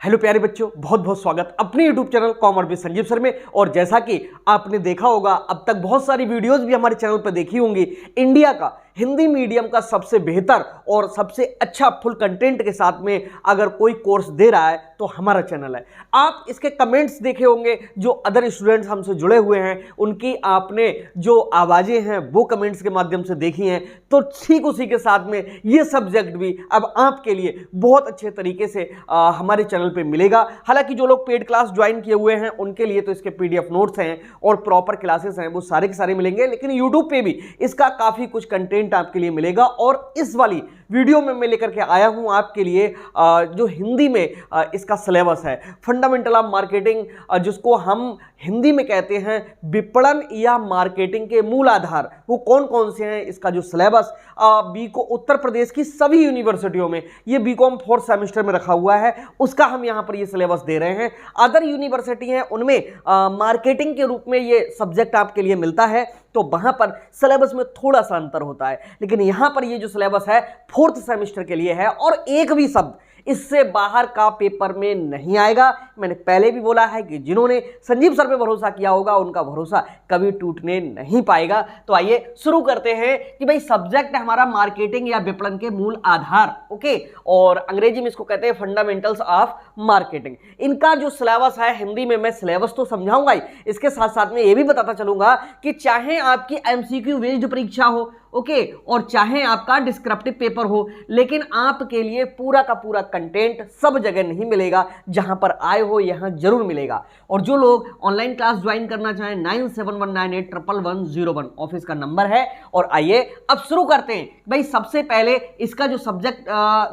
Hello प्यारे बच्चों, बहुत बहुत स्वागत अपने YouTube channel commerce with Sanjeev sir में। और जैसा कि आपने देखा होगा, अब तक बहुत सारी वीडियोस भी हमारे चैनल पर देखी होंगी। इंडिया का हिंदी मीडियम का सबसे बेहतर और सबसे अच्छा फुल कंटेंट के साथ में अगर कोई कोर्स दे रहा है तो हमारा चैनल है। आप इसके कमेंट्स देखे होंगे, जो अदर स्टूडेंट्स हमसे जुड़े हुए हैं उनकी आपने जो आवाज़ें हैं वो कमेंट्स के माध्यम से देखी हैं। तो ठीक उसी के साथ में ये सब्जेक्ट भी अब आपके लिए बहुत अच्छे तरीके से हमारे चैनल पे मिलेगा। हालांकि जो लोग पेड क्लास ज्वाइन किए हुए हैं उनके लिए तो इसके पीडीएफ नोट्स हैं और प्रॉपर क्लासेस हैं, वो सारे के सारे मिलेंगे। लेकिन यूट्यूब पे भी इसका काफ़ी कुछ कंटेंट आपके लिए मिलेगा। और इस वाली वीडियो में मैं लेकर के आया हूं आपके लिए जो हिंदी में इसका सिलेबस है, फंडामेंटल ऑफ मार्केटिंग, जिसको हम हिंदी में कहते हैं विपणन या मार्केटिंग के मूल आधार, वो कौन कौन से हैं। इसका जो सिलेबस बीको उत्तर प्रदेश की सभी यूनिवर्सिटियों में ये बीकॉम 4th सेमेस्टर में रखा हुआ है, उसका हम यहां पर ये सिलेबस दे रहे हैं। अदर यूनिवर्सिटी हैं उनमें मार्केटिंग के रूप में ये सब्जेक्ट आपके लिए मिलता है, तो वहां पर सिलेबस में थोड़ा सा अंतर होता है। लेकिन यहां पर ये जो सिलेबस है 4th सेमेस्टर के लिए है और एक भी शब्द इससे बाहर का पेपर में नहीं आएगा। मैंने पहले भी बोला है कि जिन्होंने संजीव सर पे भरोसा किया होगा उनका भरोसा कभी टूटने नहीं पाएगा। तो आइए शुरू करते हैं कि भाई सब्जेक्ट है हमारा मार्केटिंग या विपणन के मूल आधार, ओके, और अंग्रेजी में इसको कहते हैं फंडामेंटल्स ऑफ मार्केटिंग। इनका जो सिलेबस है, हिंदी में मैं सिलेबस तो समझाऊंगा ही, इसके साथ साथ में ये भी बताता चलूंगा कि चाहे आपकी एमसीक्यू बेस्ड परीक्षा हो, ओके, और चाहे आपका डिस्क्रिप्टिव पेपर हो, लेकिन आपके लिए पूरा का पूरा कंटेंट सब जगह नहीं मिलेगा। जहां पर आए हो यहां जरूर मिलेगा। और जो लोग ऑनलाइन क्लास ज्वाइन करना चाहें 9719811101 ऑफिस का नंबर है। और आइए अब शुरू करते हैं। भाई सबसे पहले इसका जो सब्जेक्ट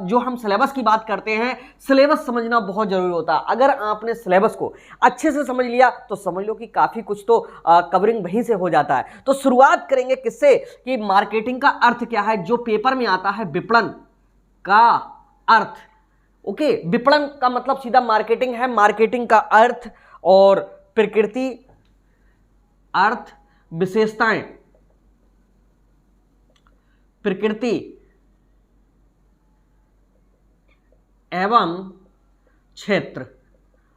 जो हम सिलेबस की बात करते हैं, सिलेबस समझना बहुत जरूरी होता है। अगर आपने सिलेबस को अच्छे से समझ लिया तो समझ लो कि काफी कुछ तो कवरिंग वहीं से हो जाता है। तो शुरुआत करेंगे किससे कि मार्केटिंग का अर्थ क्या है, जो पेपर में आता है विपणन का अर्थ। ओके, विपणन का मतलब सीधा मार्केटिंग है। मार्केटिंग का अर्थ और प्रकृति, अर्थ, विशेषताएं, प्रकृति एवं क्षेत्र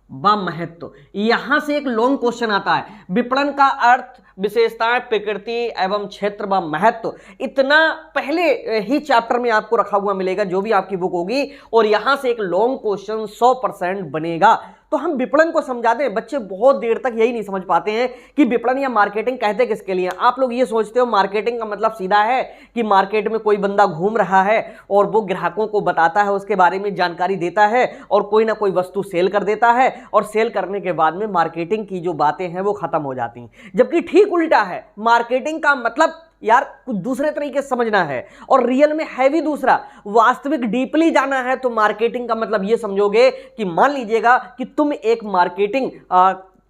व महत्व। यहां से एक लॉन्ग क्वेश्चन आता है। विपणन का अर्थ, विशेषताएं, प्रकृति एवं क्षेत्र व महत्व, इतना पहले ही चैप्टर में आपको रखा हुआ मिलेगा जो भी आपकी बुक होगी। और यहां से एक लॉन्ग क्वेश्चन 100% बनेगा। तो हम विपणन को समझाते हैं, बच्चे बहुत देर तक यही नहीं समझ पाते हैं कि विपणन या मार्केटिंग कहते किसके लिए। आप लोग ये सोचते हो मार्केटिंग का मतलब सीधा है कि मार्केट में कोई बंदा घूम रहा है और वो ग्राहकों को बताता है, उसके बारे में जानकारी देता है और कोई ना कोई वस्तु सेल कर देता है, और सेल करने के बाद में मार्केटिंग की जो बातें हैं वो खत्म हो जाती हैं। जबकि ठीक उल्टा है, मार्केटिंग का मतलब यार कुछ दूसरे तरीके से समझना है और रियल में है भी दूसरा। वास्तविक डीपली जाना है तो मार्केटिंग का मतलब ये समझोगे कि मान लीजिएगा कि तुम एक मार्केटिंग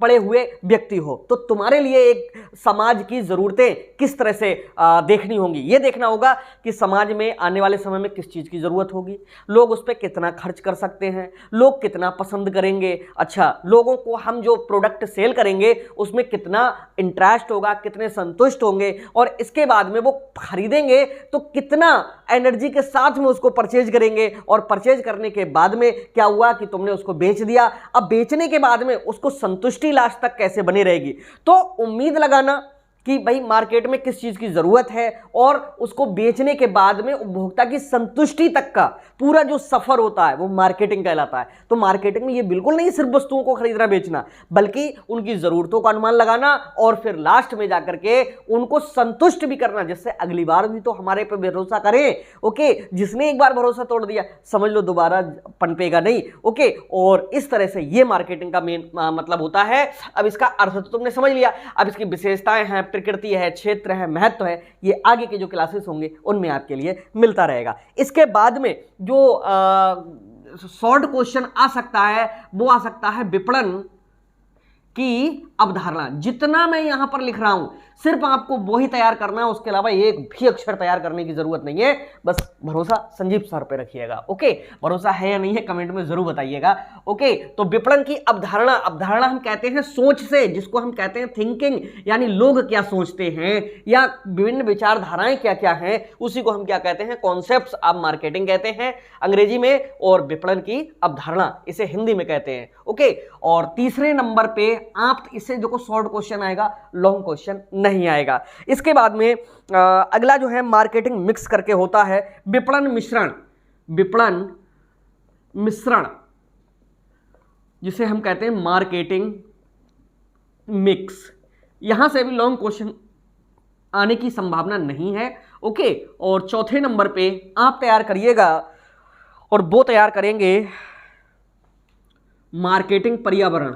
पढ़े हुए व्यक्ति हो, तो तुम्हारे लिए एक समाज की जरूरतें किस तरह से देखनी होंगी। ये देखना होगा कि समाज में आने वाले समय में किस चीज़ की ज़रूरत होगी, लोग उस पर कितना खर्च कर सकते हैं, लोग कितना पसंद करेंगे, अच्छा लोगों को हम जो प्रोडक्ट सेल करेंगे उसमें कितना इंटरेस्ट होगा, कितने संतुष्ट होंगे, और इसके बाद में वो खरीदेंगे तो कितना एनर्जी के साथ में उसको परचेज करेंगे। और परचेज करने के बाद में क्या हुआ कि तुमने उसको बेच दिया, अब बेचने के बाद में उसको संतुष्टि लास्ट तक कैसे बनी रहेगी। तो उम्मीद लगाना कि भाई मार्केट में किस चीज की जरूरत है और उसको बेचने के बाद में उपभोक्ता की संतुष्टि तक का पूरा जो सफर होता है वो मार्केटिंग कहलाता है। तो मार्केटिंग में ये बिल्कुल नहीं सिर्फ वस्तुओं को खरीदना बेचना, बल्कि उनकी जरूरतों का अनुमान लगाना और फिर लास्ट में जाकर के उनको संतुष्ट भी करना, जिससे अगली बार भी तो हमारे पे भरोसा करें। ओके, जिसने एक बार भरोसा तोड़ दिया समझ लो दोबारा पनपेगा नहीं। ओके, और इस तरह से ये मार्केटिंग का मेन मतलब होता है। अब इसका अर्थ तो तुमने समझ लिया, अब इसकी विशेषताएं हैं, प्रकृति है, क्षेत्र है, महत्व है, ये आगे के जो क्लासेस होंगे उनमें आपके लिए मिलता रहेगा। इसके बाद में जो शॉर्ट क्वेश्चन आ सकता है वो आ सकता है विपणन की अवधारणा। जितना मैं यहां पर लिख रहा हूं सिर्फ आपको वो ही तैयार करना है, उसके अलावा एक भी अक्षर तैयार करने की जरूरत नहीं है। बस भरोसा संजीव सर पे रखिएगा। ओके, भरोसा है या नहीं है कमेंट में जरूर बताइएगा। ओके, तो विपणन की अवधारणा, अवधारणा हम कहते हैं सोच से, जिसको हम कहते हैं थिंकिंग, यानी लोग क्या सोचते हैं या विभिन्न विचारधाराएं क्या क्या हैं, उसी को हम क्या कहते हैं, कॉन्सेप्ट्स ऑफ मार्केटिंग कहते हैं अंग्रेजी में, और विपणन की अवधारणा इसे हिंदी में कहते हैं। ओके, और तीसरे नंबर पे आप इससे देखो शॉर्ट क्वेश्चन आएगा, लॉन्ग क्वेश्चन नहीं आएगा। इसके बाद में अगला जो है मार्केटिंग मिक्स करके होता है, विपणन मिश्रण, विपणन मिश्रण जिसे हम कहते हैं मार्केटिंग मिक्स। यहां से भी लॉन्ग क्वेश्चन आने की संभावना नहीं है। ओके, और चौथे नंबर पे आप तैयार करिएगा, और वो तैयार करेंगे मार्केटिंग पर्यावरण।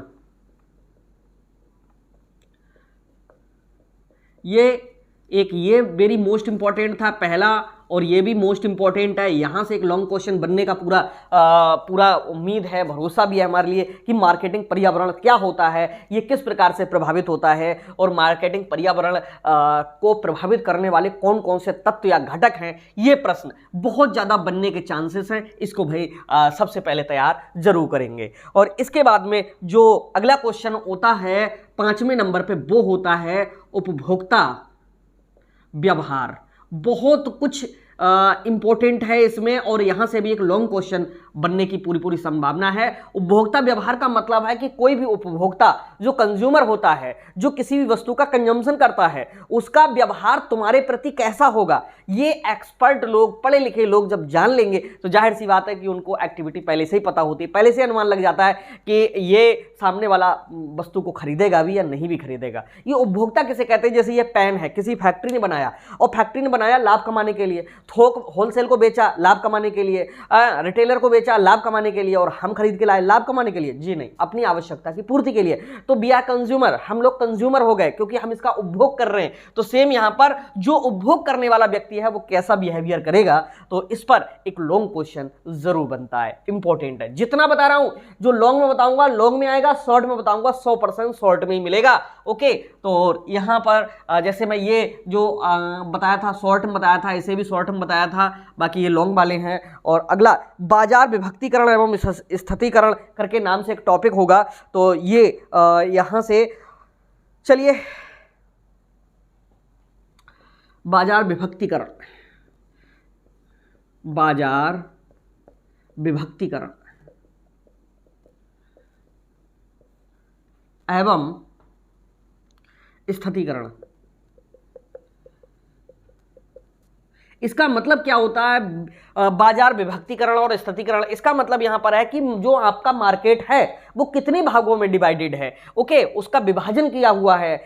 ये वेरी मोस्ट इंपॉर्टेंट था पहला, और ये भी मोस्ट इंपॉर्टेंट है। यहां से एक लॉन्ग क्वेश्चन बनने का पूरा उम्मीद है, भरोसा भी है हमारे लिए कि मार्केटिंग पर्यावरण क्या होता है, ये किस प्रकार से प्रभावित होता है, और मार्केटिंग पर्यावरण को प्रभावित करने वाले कौन कौन से तत्व या घटक हैं। ये प्रश्न बहुत ज़्यादा बनने के चांसेस हैं। इसको भाई सबसे पहले तैयार जरूर करेंगे। और इसके बाद में जो अगला क्वेश्चन होता है 5वें नंबर पे, वो होता है उपभोक्ता व्यवहार। बहुत कुछ इंपॉर्टेंट है इसमें, और यहां से भी एक लॉन्ग क्वेश्चन बनने की पूरी संभावना है। उपभोक्ता व्यवहार का मतलब है कि कोई भी उपभोक्ता जो कंज्यूमर होता है, जो किसी भी वस्तु का कंजम्पशन करता है, उसका व्यवहार तुम्हारे प्रति कैसा होगा, ये एक्सपर्ट लोग, पढ़े लिखे लोग जब जान लेंगे तो जाहिर सी बात है कि उनको एक्टिविटी पहले से ही पता होती है, पहले से अनुमान लग जाता है कि ये सामने वाला वस्तु को खरीदेगा भी या नहीं भी खरीदेगा। ये उपभोक्ता किसे कहते हैं? जैसे ये पेन है, किसी फैक्ट्री ने बनाया, और फैक्ट्री ने बनाया लाभ कमाने के लिए, थोक होलसेल को बेचा लाभ कमाने के लिए, रिटेलर को बेचा लाभ कमाने के लिए, और हम खरीद के लाए लाभ कमाने के लिए? जी नहीं, अपनी आवश्यकता की पूर्ति के लिए। तो बी आर कंज्यूमर, हम लोग कंज्यूमर हो गए क्योंकि हम इसका उपभोग कर रहे हैं। तो सेम यहां पर जो उपभोग करने वाला व्यक्ति है वो कैसा बिहेवियर करेगा, तो इस पर एक लॉन्ग क्वेश्चन जरूर बनता है, इंपॉर्टेंट है। जितना बता रहा हूं, जो लॉन्ग में बताऊंगा लॉन्ग में आएगा, शॉर्ट में बताऊंगा 100% शॉर्ट में ही मिलेगा। ओके, तो यहां पर जैसे मैं ये जो बताया था शॉर्ट में बताया था, इसे भी शॉर्ट में बताया था, बाकी ये लॉन्ग वाले हैं। और अगला बाजार विभक्तिकरण एवं स्थितीकरण करके नाम से एक टॉपिक होगा, तो ये यहां से चलिए बाजार विभक्तिकरण, बाजार विभक्तिकरण एवं स्थितीकरण, इसका मतलब क्या होता है? बाजार विभक्तिकरण और स्थितीकरण, इसका मतलब यहां पर है कि जो आपका मार्केट है वो कितने भागों में डिवाइडेड है। ओके, उसका विभाजन किया हुआ है,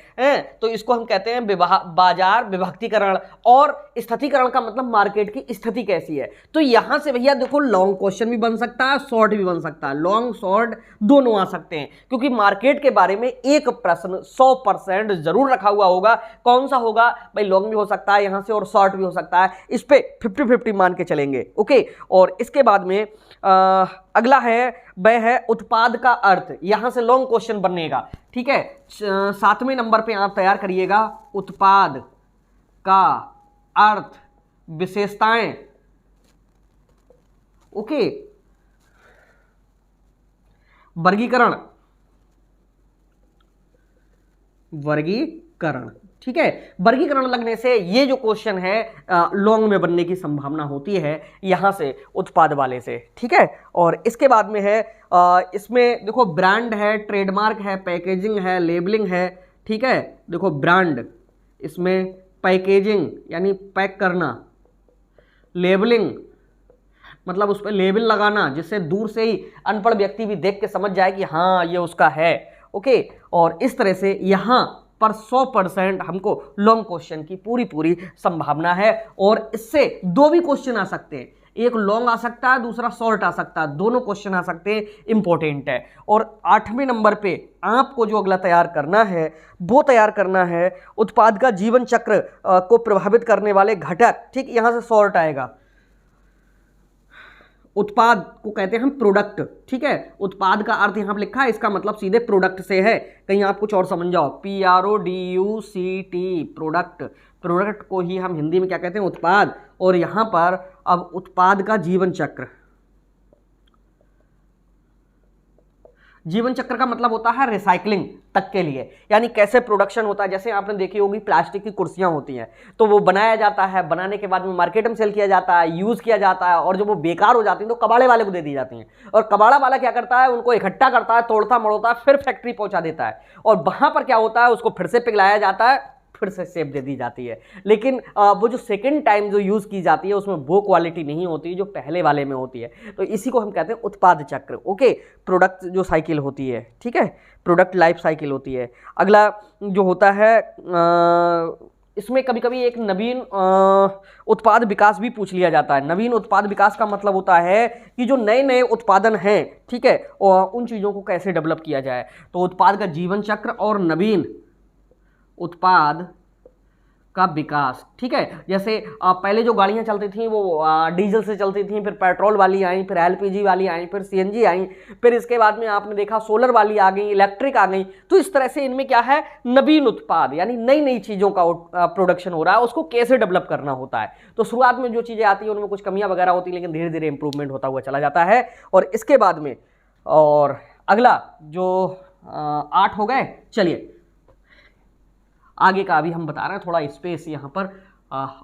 तो इसको हम कहते हैं बाजार विभक्तिकरण। और स्थितीकरण का मतलब मार्केट की स्थिति कैसी है। तो यहां से भैया देखो लॉन्ग क्वेश्चन भी बन सकता है, शॉर्ट भी बन सकता है, लॉन्ग शॉर्ट दोनों आ सकते हैं, क्योंकि मार्केट के बारे में एक प्रश्न 100% जरूर रखा हुआ होगा। कौन सा होगा भाई? लॉन्ग भी हो सकता है यहां से और शॉर्ट भी हो सकता है, इस पे 50-50 मान के चलेंगे। ओके, और इसके बाद में अगला है, वह है उत्पाद का अर्थ। यहां से लॉन्ग क्वेश्चन बनेगा, ठीक है। 7वें नंबर पे आप तैयार करिएगा, उत्पाद का अर्थ, विशेषताएं। ओके, वर्गीकरण, वर्गीकरण, ठीक है। वर्गीकरण लगने से ये जो क्वेश्चन है लॉन्ग में बनने की संभावना होती है यहां से उत्पाद वाले से, ठीक है। और इसके बाद में है इसमें देखो ब्रांड है, ट्रेडमार्क है, पैकेजिंग है, लेबलिंग है, ठीक है। देखो ब्रांड, इसमें पैकेजिंग यानी पैक करना, लेबलिंग मतलब उस पर लेबल लगाना जिससे दूर से ही अनपढ़ व्यक्ति भी देख के समझ जाए कि हाँ ये उसका है। ओके, और इस तरह से यहां पर 100% हमको लॉन्ग क्वेश्चन की पूरी संभावना है। और इससे दो भी क्वेश्चन आ सकते हैं, एक लॉन्ग आ सकता है, दूसरा शॉर्ट आ सकता है, दोनों क्वेश्चन आ सकते हैं, इंपॉर्टेंट है। और 8वें नंबर पे आपको जो अगला तैयार करना है वो तैयार करना है उत्पाद का जीवन चक्र को प्रभावित करने वाले घटक, ठीक। यहां से शॉर्ट आएगा, उत्पाद को कहते हैं हम प्रोडक्ट, ठीक है। उत्पाद का अर्थ यहां पर लिखा है, इसका मतलब सीधे प्रोडक्ट से है, कहीं आप कुछ और समझ जाओ। PRODUCT, product. प्रोडक्ट को ही हम हिंदी में क्या कहते हैं, उत्पाद। और यहां पर अब उत्पाद का जीवन चक्र, जीवन चक्र का मतलब होता है रिसाइकलिंग तक के लिए, यानी कैसे प्रोडक्शन होता है। जैसे आपने देखी होगी प्लास्टिक की कुर्सियां होती हैं, तो वो बनाया जाता है, बनाने के बाद में मार्केट में सेल किया जाता है, यूज किया जाता है, और जब वो बेकार हो जाती हैं तो कबाड़े वाले को दे दी जाती हैं, और कबाड़ा वाला क्या करता है, उनको इकट्ठा करता है, तोड़ता मड़ोता है, फिर फैक्ट्री पहुंचा देता है, और वहां पर क्या होता है, उसको फिर से पिघलाया जाता है, फिर से शेप दे दी जाती है। लेकिन वो जो सेकंड टाइम जो यूज की जाती है उसमें वो क्वालिटी नहीं होती जो पहले वाले में होती है, तो इसी को हम कहते हैं उत्पाद चक्र। ओके, प्रोडक्ट जो साइकिल होती है, ठीक है, प्रोडक्ट लाइफ साइकिल होती है। अगला जो होता है इसमें कभी कभी एक नवीन उत्पाद विकास भी पूछ लिया जाता है। नवीन उत्पाद विकास का मतलब होता है कि जो नए नए उत्पादन हैं, ठीक है, उन चीज़ों को कैसे डेवलप किया जाए। तो उत्पाद का जीवन चक्र और नवीन उत्पाद का विकास, ठीक है। जैसे पहले जो गाड़ियां चलती थी वो डीजल से चलती थी, फिर पेट्रोल वाली आई, फिर LPG वाली आई, फिर CNG आई, फिर इसके बाद में आपने देखा सोलर वाली आ गई, इलेक्ट्रिक आ गई। तो इस तरह से इनमें क्या है, नवीन उत्पाद, यानी नई नई चीज़ों का प्रोडक्शन हो रहा है, उसको कैसे डेवलप करना होता है। तो शुरुआत में जो चीज़ें आती हैं उनमें कुछ कमियां वगैरह होती हैं, लेकिन धीरे धीरे इंप्रूवमेंट होता हुआ चला जाता है। और इसके बाद में और अगला जो 8 हो गए, चलिए आगे का अभी हम बता रहे हैं, थोड़ा स्पेस यहाँ पर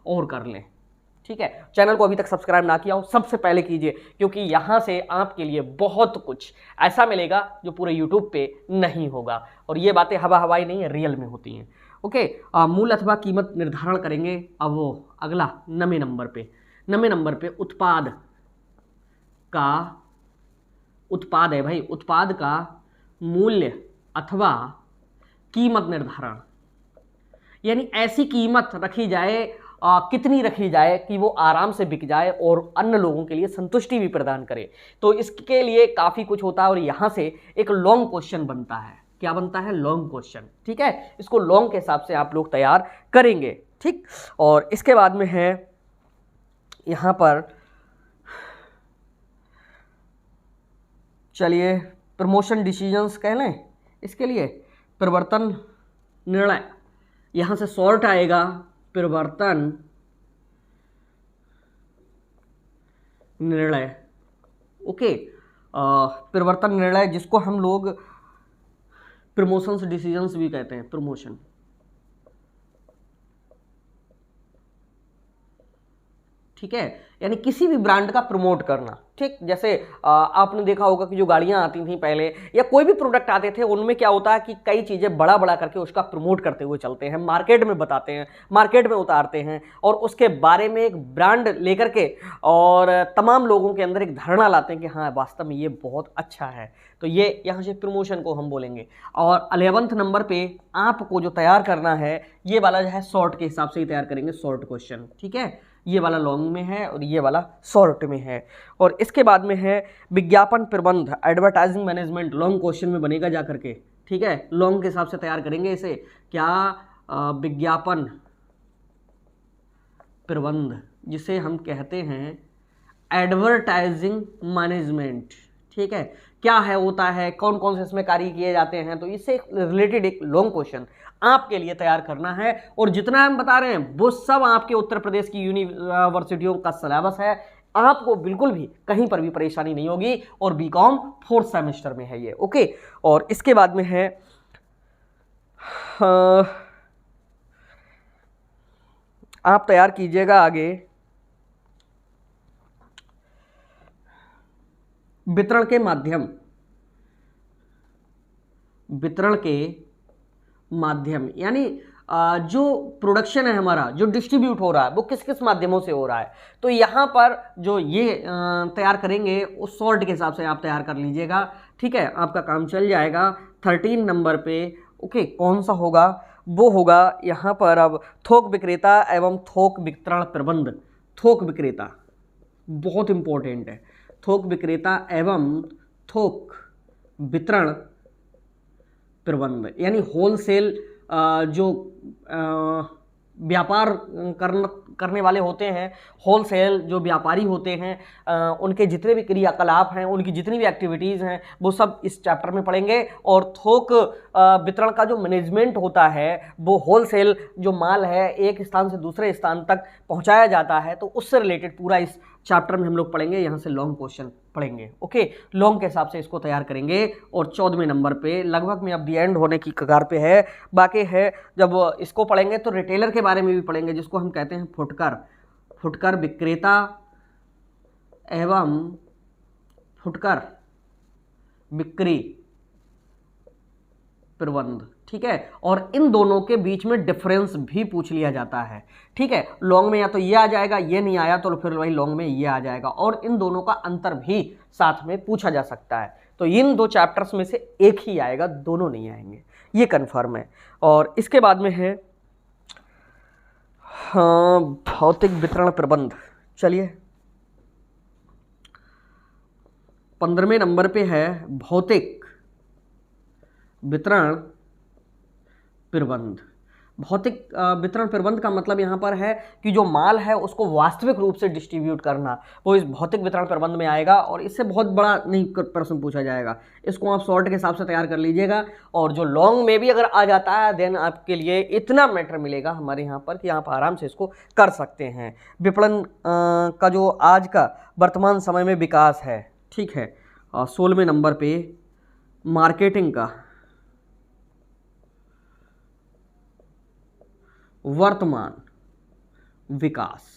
और कर लें, ठीक है। चैनल को अभी तक सब्सक्राइब ना किया हो, सबसे पहले कीजिए, क्योंकि यहाँ से आपके लिए बहुत कुछ ऐसा मिलेगा जो पूरे यूट्यूब पे नहीं होगा, और ये बातें हवा हवाई नहीं है, रियल में होती हैं। ओके, मूल्य अथवा कीमत निर्धारण करेंगे। अब वो अगला 9वें नंबर पे उत्पाद है भाई, उत्पाद का मूल्य अथवा कीमत निर्धारण, यानी ऐसी कीमत रखी जाए, कितनी रखी जाए कि वो आराम से बिक जाए और अन्य लोगों के लिए संतुष्टि भी प्रदान करे। तो इसके लिए काफ़ी कुछ होता है, और यहाँ से एक लॉन्ग क्वेश्चन बनता है। क्या बनता है, लॉन्ग क्वेश्चन, ठीक है। इसको लॉन्ग के हिसाब से आप लोग तैयार करेंगे, ठीक। और इसके बाद में है यहाँ पर, चलिए प्रमोशन डिसीजंस कह लें, इसके लिए परिवर्तन निर्णय, यहां से शॉर्ट आएगा, परिवर्तन निर्णय। ओके, परिवर्तन निर्णय जिसको हम लोग प्रमोशंस डिसीजंस भी कहते हैं, प्रमोशन, ठीक है, यानी किसी भी ब्रांड का प्रमोट करना, ठीक। जैसे आपने देखा होगा कि जो गाड़ियां आती थी पहले, या कोई भी प्रोडक्ट आते थे, उनमें क्या होता है कि कई चीज़ें बड़ा बड़ा करके उसका प्रमोट करते हुए चलते हैं, मार्केट में बताते हैं, मार्केट में उतारते हैं, और उसके बारे में एक ब्रांड लेकर के और तमाम लोगों के अंदर एक धारणा लाते हैं कि हाँ वास्तव में ये बहुत अच्छा है। तो ये यहाँ से प्रमोशन को हम बोलेंगे। और 11वें नंबर पे आपको जो तैयार करना है, ये वाला जो है शॉर्ट के हिसाब से ही तैयार करेंगे, शॉर्ट क्वेश्चन, ठीक है। ये वाला लॉन्ग में है और ये वाला शॉर्ट में है। और इसके बाद में है विज्ञापन प्रबंध, एडवर्टाइजिंग मैनेजमेंट, लॉन्ग क्वेश्चन में बनेगा जा करके, ठीक है। लॉन्ग के हिसाब से तैयार करेंगे इसे। क्या विज्ञापन प्रबंध, जिसे हम कहते हैं एडवर्टाइजिंग मैनेजमेंट, ठीक है। क्या है, होता है, कौन कौन से इसमें कार्य किए जाते हैं, तो इससे रिलेटेड एक लॉन्ग क्वेश्चन आपके लिए तैयार करना है। और जितना हम बता रहे हैं वो सब आपके उत्तर प्रदेश की यूनिवर्सिटियों का सिलेबस है, आपको बिल्कुल भी कहीं पर भी परेशानी नहीं होगी। और बीकॉम 4th सेमेस्टर में है ये, ओके। और इसके बाद में है आप तैयार कीजिएगा आगे वितरण के माध्यम, यानी जो प्रोडक्शन है हमारा, जो डिस्ट्रीब्यूट हो रहा है, वो किस किस माध्यमों से हो रहा है। तो यहाँ पर जो ये तैयार करेंगे उस शॉर्ट के हिसाब से आप तैयार कर लीजिएगा, ठीक है। आपका काम चल जाएगा। 13 नंबर पे, ओके, कौन सा होगा, वो होगा यहाँ पर अब थोक विक्रेता एवं थोक वितरण प्रबंध। थोक विक्रेता बहुत इंपॉर्टेंट है, थोक विक्रेता एवं थोक वितरण प्रबंध, यानी होलसेल जो व्यापार करने वाले होते हैं, होलसेल जो व्यापारी होते हैं, उनके जितने भी क्रियाकलाप हैं, उनकी जितनी भी एक्टिविटीज़ हैं, वो सब इस चैप्टर में पढ़ेंगे। और थोक वितरण का जो मैनेजमेंट होता है, वो होलसेल जो माल है एक स्थान से दूसरे स्थान तक पहुंचाया जाता है, तो उससे रिलेटेड पूरा इस चैप्टर में हम लोग पढ़ेंगे। यहाँ से लॉन्ग क्वेश्चन पढ़ेंगे। ओके, लॉन्ग के हिसाब से इसको तैयार करेंगे। और 14वें नंबर पे लगभग में अब दी एंड होने की कगार पे है, बाकी है। जब इसको पढ़ेंगे तो रिटेलर के बारे में भी पढ़ेंगे, जिसको हम कहते हैं फुटकर। फुटकर विक्रेता एवं फुटकर बिक्री प्रबंध, ठीक है। और इन दोनों के बीच में डिफरेंस भी पूछ लिया जाता है, ठीक है। लॉन्ग में या तो ये आ जाएगा, ये नहीं आया तो फिर वही लॉन्ग में ये आ जाएगा, और इन दोनों का अंतर भी साथ में पूछा जा सकता है। तो इन दो चैप्टर्स में से एक ही आएगा, दोनों नहीं आएंगे, ये कन्फर्म है। और इसके बाद में है भौतिक वितरण प्रबंध। चलिए 15वें नंबर पे है भौतिक वितरण प्रबंध। भौतिक वितरण प्रबंध का मतलब यहाँ पर है कि जो माल है उसको वास्तविक रूप से डिस्ट्रीब्यूट करना, वो इस भौतिक वितरण प्रबंध में आएगा। और इससे बहुत बड़ा नहीं प्रश्न पूछा जाएगा, इसको आप शॉर्ट के हिसाब से तैयार कर लीजिएगा। और जो लॉन्ग में भी अगर आ जाता है देन आपके लिए इतना मैटर मिलेगा हमारे यहाँ पर कि आप आराम से इसको कर सकते हैं। विपणन का जो आज का वर्तमान समय में विकास है, ठीक है। 16वें नंबर पे मार्केटिंग का वर्तमान विकास,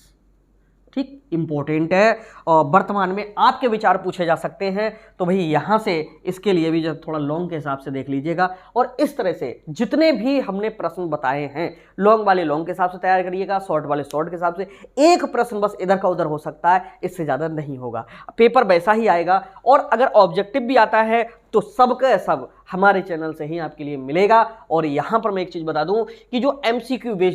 ठीक, इंपॉर्टेंट है। और वर्तमान में आपके विचार पूछे जा सकते हैं, तो भाई यहाँ से इसके लिए भी जब थोड़ा लॉन्ग के हिसाब से देख लीजिएगा। और इस तरह से जितने भी हमने प्रश्न बताए हैं, लॉन्ग वाले लॉन्ग के हिसाब से तैयार करिएगा, शॉर्ट वाले शॉर्ट के हिसाब से। एक प्रश्न बस इधर का उधर हो सकता है, इससे ज़्यादा नहीं होगा, पेपर वैसा ही आएगा। और अगर ऑब्जेक्टिव भी आता है तो सबका सब हमारे चैनल से ही आपके लिए मिलेगा। और यहाँ पर मैं एक चीज़ बता दूँ कि जो MCQ बेस्ड